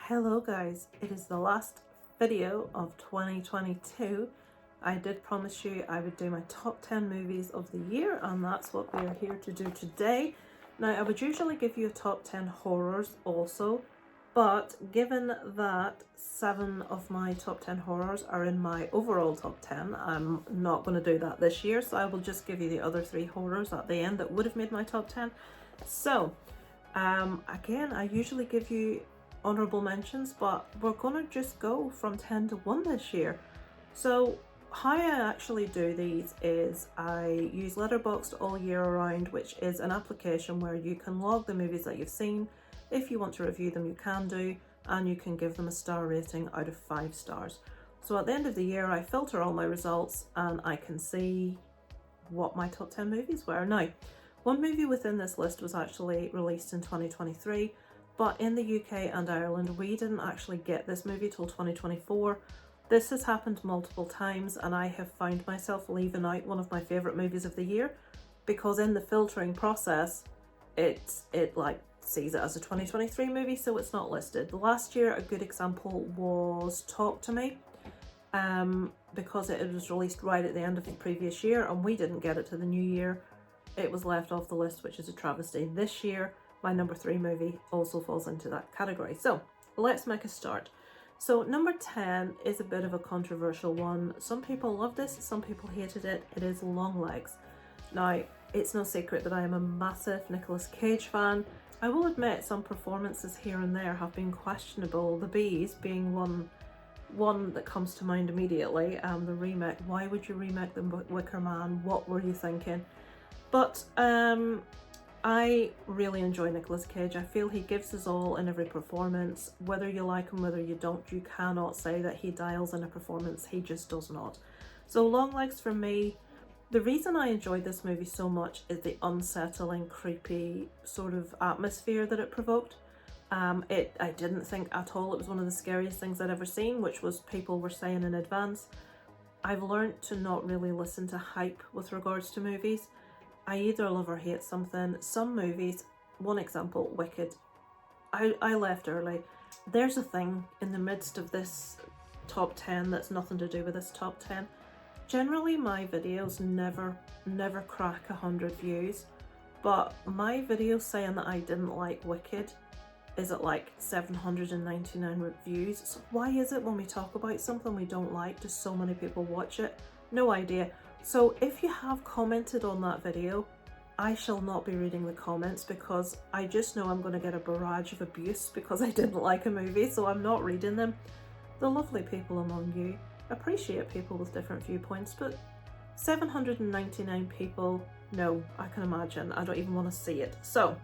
Hello guys, it is the last video of 2022. I did promise you I would do my top 10 movies of the year, and that's what we are here to do today. Now, I would usually give you a top 10 horrors also, but given that 7 of my top 10 horrors are in my overall top 10, I'm not going to do that this year, so I will just give you the other 3 horrors at the end that would have made my top 10. So, again, I usually give you honorable mentions, but we're gonna just go from 10 to 1 this year. So how I actually do these is I use Letterboxd all year around, which is an application where you can log the movies that you've seen. If you want to review them, you can do, and you can give them a star rating out of 5 stars. So at the end of the year, I filter all my results and I can see what my top 10 movies were. Now, one movie within this list was actually released in 2023, but in the UK and Ireland, we didn't actually get this movie till 2024. This has happened multiple times, and I have found myself leaving out one of my favourite movies of the year because in the filtering process, it sees it as a 2023 movie, so it's not listed. Last year, a good example was Talk to Me, because it was released right at the end of the previous year, and we didn't get it to the new year. It was left off the list, which is a travesty. This year, my number 3 movie also falls into that category. So let's make a start. So number 10 is a bit of a controversial one. Some people love this, some people hated it. It is Longlegs. Now, it's no secret that I am a massive Nicolas Cage fan. I will admit some performances here and there have been questionable, the Bees being one that comes to mind immediately. The remake, why would you remake The Wicker Man? What were you thinking? But I really enjoy Nicolas Cage. I feel he gives us all in every performance. Whether you like him, whether you don't, you cannot say that he dials in a performance. He just does not. So Longlegs for me, the reason I enjoyed this movie so much is the unsettling, creepy sort of atmosphere that it provoked. I didn't think at all it was one of the scariest things I'd ever seen, which was people were saying in advance. I've learned to not really listen to hype with regards to movies. I either love or hate something. Some movies, one example, Wicked, I left early. There's a thing in the midst of this top 10 that's nothing to do with this top 10. Generally my videos never crack 100 views, but my video saying that I didn't like Wicked is at like 799 views. So why is it when we talk about something we don't like, do so many people watch it? No idea. So if you have commented on that video, I shall not be reading the comments because I just know I'm going to get a barrage of abuse because I didn't like a movie, so I'm not reading them. The lovely people among you appreciate people with different viewpoints, but 799 people, no, I can imagine. I don't even want to see it. So,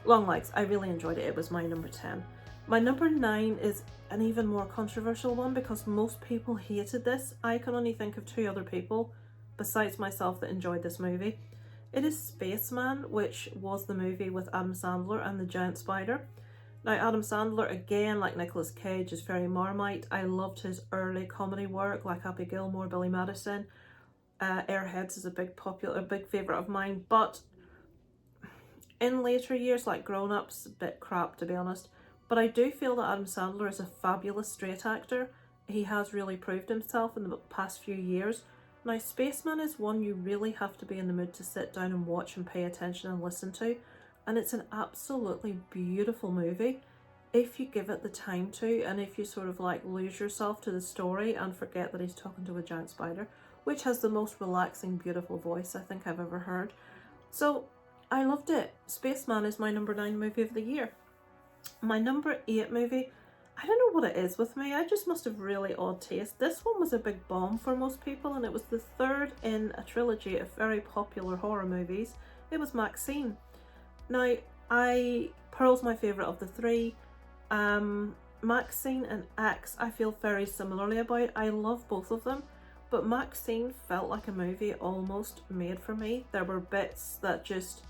Longlegs, I really enjoyed it. It was my number 10. My number 9 is an even more controversial one because most people hated this. I can only think of 2 other people besides myself that enjoyed this movie. It is Spaceman, which was the movie with Adam Sandler and the giant spider. Now, Adam Sandler, again, like Nicolas Cage, is very Marmite. I loved his early comedy work, like Happy Gilmore, Billy Madison. Airheads is a big favourite of mine, but in later years, like Grown Ups, a bit crap to be honest. But I do feel that Adam Sandler is a fabulous straight actor. He has really proved himself in the past few years. Now, Spaceman is one you really have to be in the mood to sit down and watch and pay attention and listen to, and it's an absolutely beautiful movie if you give it the time to, and if you sort of like lose yourself to the story and forget that he's talking to a giant spider, which has the most relaxing, beautiful voice I think I've ever heard. So I loved it. Spaceman is my number 9 movie of the year. My number 8 movie, I don't know what it is with me, I just must have really odd taste. This one was a big bomb for most people, and it was the 3rd in a trilogy of very popular horror movies. It was Maxine. Now, Pearl's my favourite of the 3. Maxine and X I feel very similarly about. I love both of them, but Maxine felt like a movie almost made for me. There were bits that just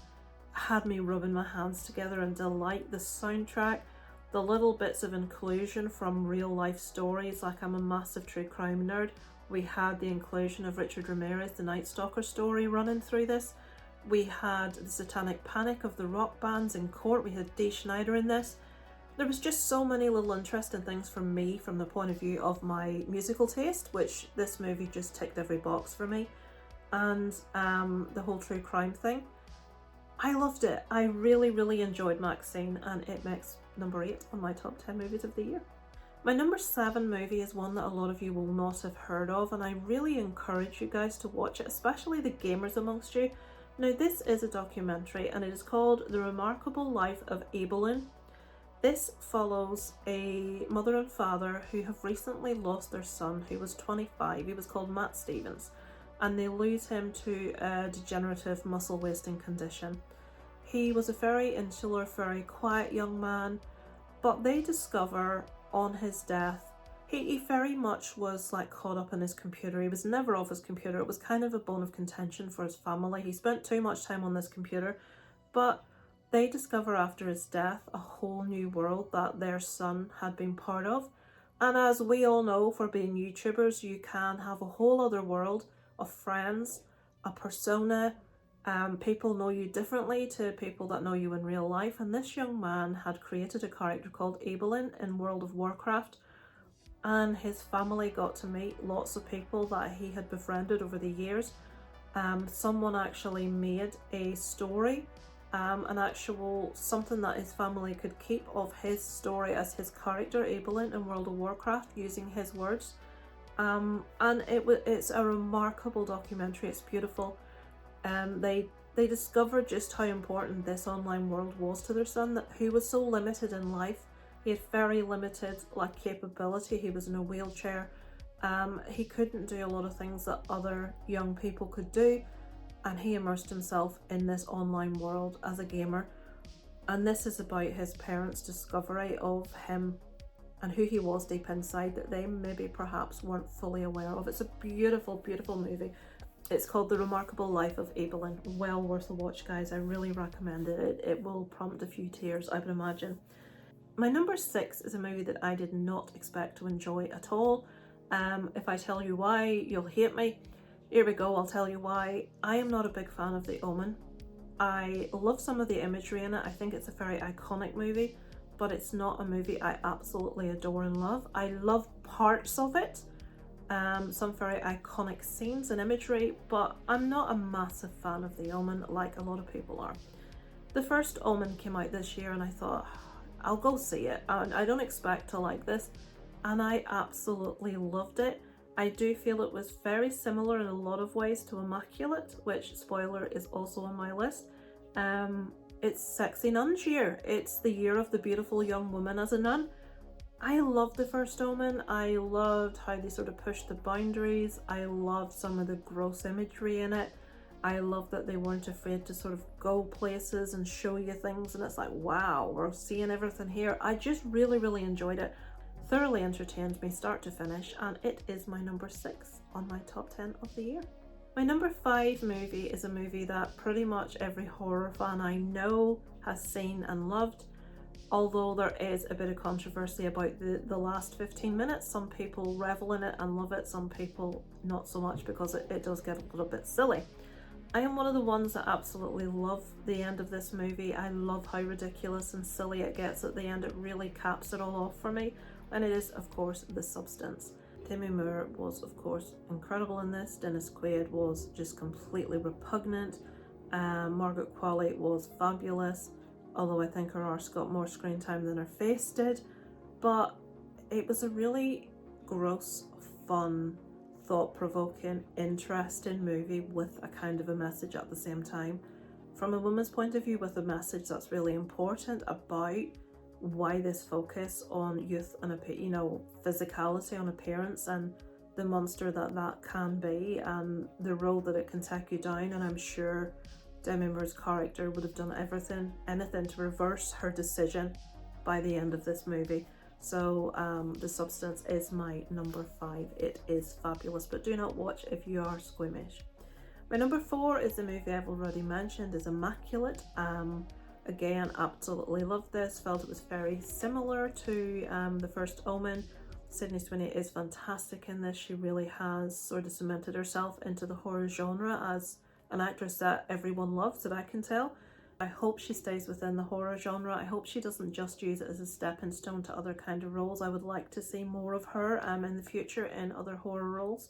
had me rubbing my hands together in delight. The soundtrack, the little bits of inclusion from real life stories, like I'm a massive true crime nerd. We had the inclusion of Richard Ramirez, the Night Stalker story running through this. We had the satanic panic of the rock bands in court. We had Dee Schneider in this. There was just so many little interesting things from me from the point of view of my musical taste, which this movie just ticked every box for me. And the whole true crime thing, I loved it. I really, really enjoyed Maxine, and it makes number 8 on my top 10 movies of the year. My number 7 movie is one that a lot of you will not have heard of, and I really encourage you guys to watch it, especially the gamers amongst you. Now, this is a documentary, and it is called The Remarkable Life of Evelyn. This follows a mother and father who have recently lost their son, who was 25. He was called Matt Stevens, and they lose him to a degenerative muscle wasting condition. He was a very insular, very quiet young man, but they discover on his death, he very much was like caught up in his computer. He was never off his computer. It was kind of a bone of contention for his family. He spent too much time on this computer, but they discover after his death a whole new world that their son had been part of. And as we all know, for being YouTubers, you can have a whole other world of friends, a persona. People know you differently to people that know you in real life, and this young man had created a character called Evelyn in World of Warcraft, and his family got to meet lots of people that he had befriended over the years. Someone actually made a story, an actual something that his family could keep of his story as his character Evelyn in World of Warcraft using his words. And it's a remarkable documentary. It's beautiful. They discovered just how important this online world was to their son, who was so limited in life. He had very limited capability. He was in a wheelchair. He couldn't do a lot of things that other young people could do, and he immersed himself in this online world as a gamer. And this is about his parents' discovery of him and who he was deep inside that they maybe perhaps weren't fully aware of. It's a beautiful, beautiful movie. It's called The Remarkable Life of Evelyn. Well worth a watch, guys. I really recommend it. It will prompt a few tears, I would imagine. My number 6 is a movie that I did not expect to enjoy at all. If I tell you why, you'll hate me. Here we go, I'll tell you why. I am not a big fan of The Omen. I love some of the imagery in it. I think it's a very iconic movie, but it's not a movie I absolutely adore and love. I love parts of it, some very iconic scenes and imagery, but I'm not a massive fan of The Omen like a lot of people are. The first Omen came out this year and I thought, I'll go see it. I don't expect to like this, and I absolutely loved it. I do feel it was very similar in a lot of ways to Immaculate, which, spoiler, is also on my list. It's sexy nun's year. It's the year of the beautiful young woman as a nun. I loved the first Omen. I loved how they sort of pushed the boundaries. I loved some of the gross imagery in it. I love that they weren't afraid to sort of go places and show you things, and it's like, wow, we're seeing everything here. I just really, really enjoyed it. Thoroughly entertained me start to finish, and it is my number 6 on my top 10 of the year. My number 5 movie is a movie that pretty much every horror fan I know has seen and loved, although there is a bit of controversy about the last 15 minutes. Some people revel in it and love it, some people not so much, because it does get a little bit silly. I am one of the ones that absolutely love the end of this movie. I love how ridiculous and silly it gets at the end. It really caps it all off for me, and it is, of course, The Substance. Demi Moore was, of course, incredible in this. Dennis Quaid was just completely repugnant. Margaret Qualley was fabulous, although I think her arse got more screen time than her face did. But it was a really gross, fun, thought-provoking, interesting movie with a kind of a message at the same time. From a woman's point of view, with a message that's really important about why this focus on youth and physicality, on appearance, and the monster that can be, and the road that it can take you down. And I'm sure Demi Moore's character would have done anything to reverse her decision by the end of this movie. So The Substance is my number 5. It is fabulous, but do not watch if you are squeamish. My number 4 is the movie I've already mentioned, is Immaculate. Again, absolutely loved this. Felt it was very similar to the first Omen. Sydney Sweeney is fantastic in this. She really has sort of cemented herself into the horror genre as an actress that everyone loves, that I can tell. I hope she stays within the horror genre. I hope she doesn't just use it as a stepping stone to other kind of roles. I would like to see more of her in the future in other horror roles.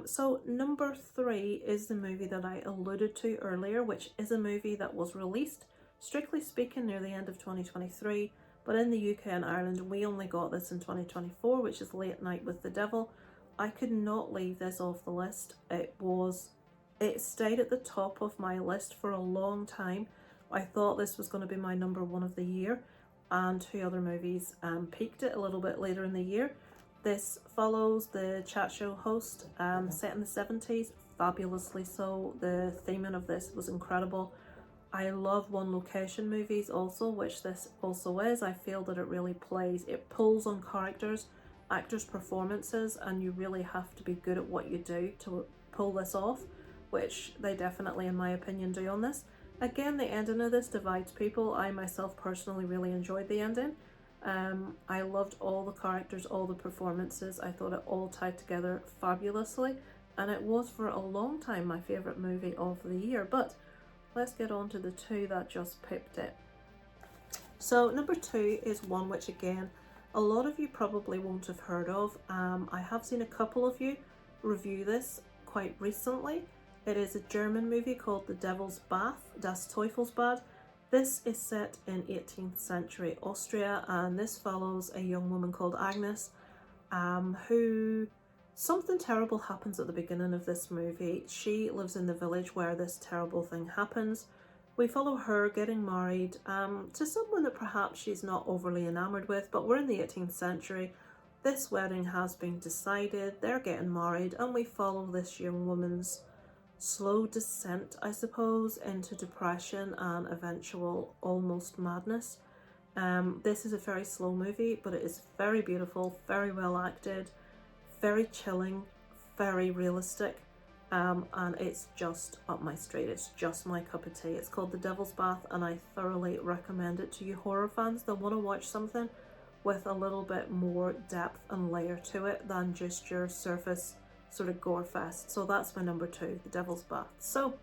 So number 3 is the movie that I alluded to earlier, which is a movie that was released, strictly speaking, near the end of 2023, but in the UK and Ireland we only got this in 2024, which is Late Night with the Devil. I could not leave this off the list. It stayed at the top of my list for a long time. I thought this was going to be my number 1 of the year, and 2 other movies peaked it a little bit later in the year. This follows the chat show host, set in the 70s, fabulously so. The theming of this was incredible. I love one location movies also, which this also is. I feel that it really it pulls on characters, actors' performances, and you really have to be good at what you do to pull this off, which they definitely, in my opinion, do on this. Again, the ending of this divides people. I myself personally really enjoyed the ending. I loved all the characters, all the performances. I thought it all tied together fabulously, and it was for a long time my favourite movie of the year. But let's get on to the 2 that just pipped it. So number 2 is one which, again, a lot of you probably won't have heard of. I have seen a couple of you review this quite recently. It is a German movie called The Devil's Bath, Das Teufelsbad. This is set in 18th century Austria, and this follows a young woman called Agnes, who something terrible happens at the beginning of this movie. She lives in the village where this terrible thing happens. We follow her getting married to someone that perhaps she's not overly enamoured with, but we're in the 18th century. This wedding has been decided, they're getting married, and we follow this young woman's slow descent, I suppose, into depression and eventual almost madness. This is a very slow movie, but it is very beautiful, very well acted, very chilling, very realistic, and it's just up my street. It's just my cup of tea. It's called The Devil's Bath, and I thoroughly recommend it to you horror fans that want to watch something with a little bit more depth and layer to it than just your surface sort of gore fest. So that's my number 2, The Devil's Bath. So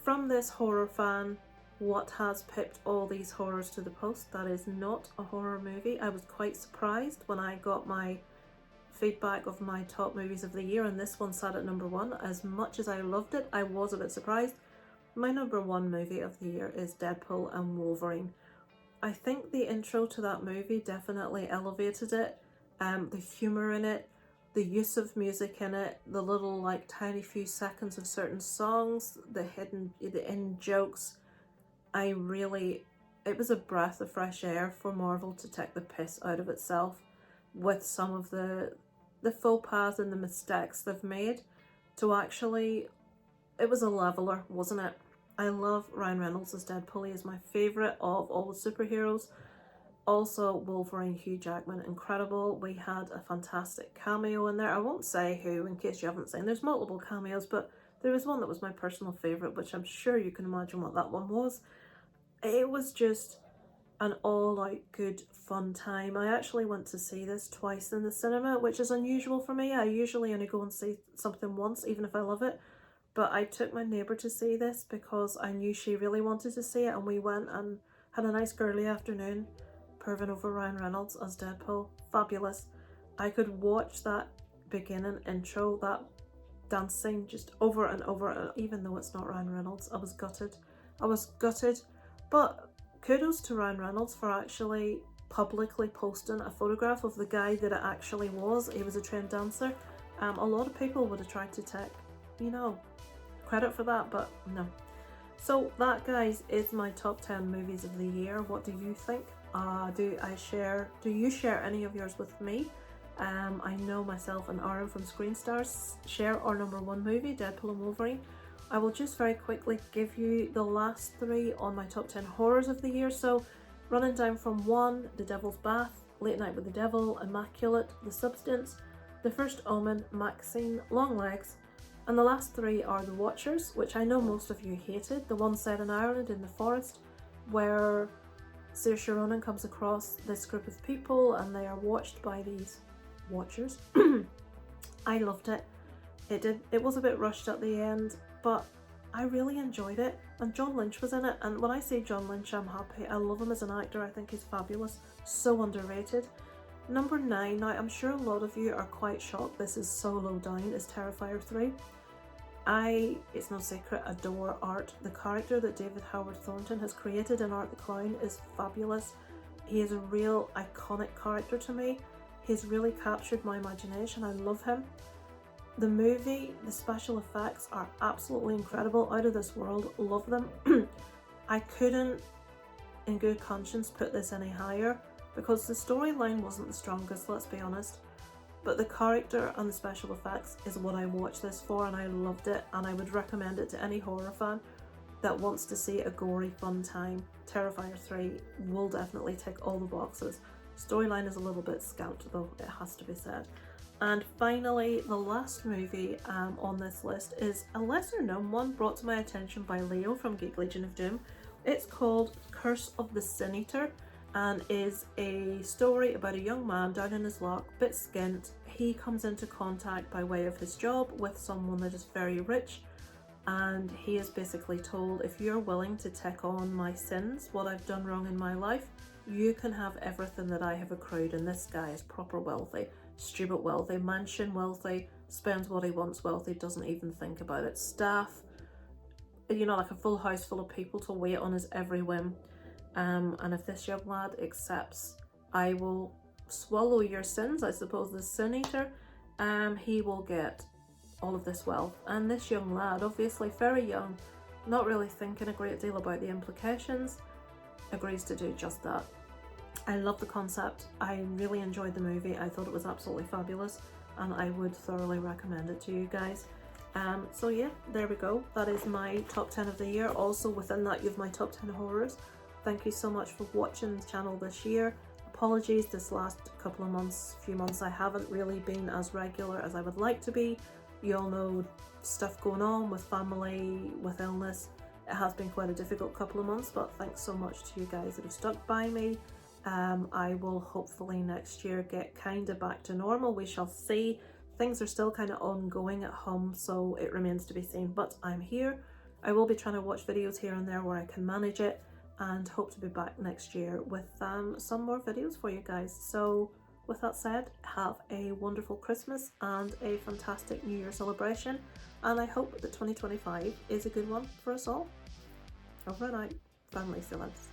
from this horror fan, what has pipped all these horrors to the post? That is not a horror movie. I was quite surprised when I got my feedback of my top movies of the year, and this one sat at number 1. As much as I loved it, I was a bit surprised. My number 1 movie of the year is Deadpool and Wolverine. I think the intro to that movie definitely elevated it. The humour in it, the use of music in it, the little like tiny few seconds of certain songs, the in jokes. It was a breath of fresh air for Marvel to take the piss out of itself with some of the faux pas and the mistakes they've made to actually, it was a leveler, wasn't it? I love Ryan Reynolds as Deadpool. He is my favourite of all the superheroes. Also, Wolverine, Hugh Jackman, incredible. We had a fantastic cameo in there. I won't say who in case you haven't seen. There's multiple cameos, but there was one that was my personal favourite, which I'm sure you can imagine what that one was. It was just an all-out good fun time. I actually went to see this twice in the cinema, which is unusual for me. I usually only go and see something once, even if I love it. But I took my neighbour to see this because I knew she really wanted to see it, and we went and had a nice girly afternoon perving over Ryan Reynolds as Deadpool. Fabulous. I could watch that beginning intro, that dancing just over and over, even though it's not Ryan Reynolds. I was gutted. But kudos to Ryan Reynolds for actually publicly posting a photograph of the guy that it actually was. He was a trained dancer. A lot of people would have tried to take, credit for that, but no. So that, guys, is my top 10 movies of the year. What do you think? Do you share any of yours with me? I know myself and Aaron from Screen Stars share our number 1 movie, Deadpool and Wolverine. I will just very quickly give you the last 3 on my top 10 horrors of the year. So running down from 1, The Devil's Bath, Late Night with the Devil, Immaculate, The Substance, The First Omen, Maxine, Longlegs, and the last 3 are The Watchers, which I know most of you hated. The one set in Ireland in the forest, where Saoirse Ronan comes across this group of people and they are watched by these watchers. I loved it. It was a bit rushed at the end, but I really enjoyed it, and John Lynch was in it, and when I say John Lynch, I'm happy. I love him as an actor. I think he's fabulous, so underrated. Number 9, now I'm sure a lot of you are quite shocked this is so low down, is Terrifier 3. It's no secret, adore Art. The character that David Howard Thornton has created in Art the Clown is fabulous. He is a real iconic character to me. He's really captured my imagination. I love him. The movie, the special effects are absolutely incredible, out of this world, love them. I couldn't, in good conscience, put this any higher because the storyline wasn't the strongest, let's be honest. But the character and the special effects is what I watched this for, and I loved it, and I would recommend it to any horror fan that wants to see a gory, fun time. Terrifier 3 will definitely tick all the boxes. Storyline is a little bit scant though, it has to be said. And finally, the last movie on this list is a lesser known one brought to my attention by Leo from Geek Legion of Doom. It's called Curse of the Sin Eater and is a story about a young man down in his luck, bit skint. He comes into contact by way of his job with someone that is very rich, and he is basically told, if you're willing to take on my sins, what I've done wrong in my life, you can have everything that I have accrued. And this guy is proper wealthy. Stupid wealthy, mansion wealthy, spends what he wants wealthy, doesn't even think about it. Staff, you know, like a full house full of people to wait on his every whim. And if this young lad accepts, I will swallow your sins, I suppose, the Sin Eater, he will get all of this wealth. And this young lad, obviously very young, not really thinking a great deal about the implications, agrees to do just that. I love the concept. I really enjoyed the movie. I thought it was absolutely fabulous, and I would thoroughly recommend it to you guys. So yeah, there we go. That is my top 10 of the year. Also within that, you have my top 10 horrors. Thank you so much for watching the channel this year. Apologies, this last few months, I haven't really been as regular as I would like to be. You all know stuff going on with family, with illness. It has been quite a difficult couple of months, but thanks so much to you guys that have stuck by me. I will hopefully next year get kind of back to normal. We shall see. Things are still kind of ongoing at home, so it remains to be seen, but I'm here. I will be trying to watch videos here and there where I can manage it, and hope to be back next year with some more videos for you guys. So with that said, have a wonderful Christmas and a fantastic New Year celebration, and I hope that 2025 is a good one for us all. Over and out. Family Silence.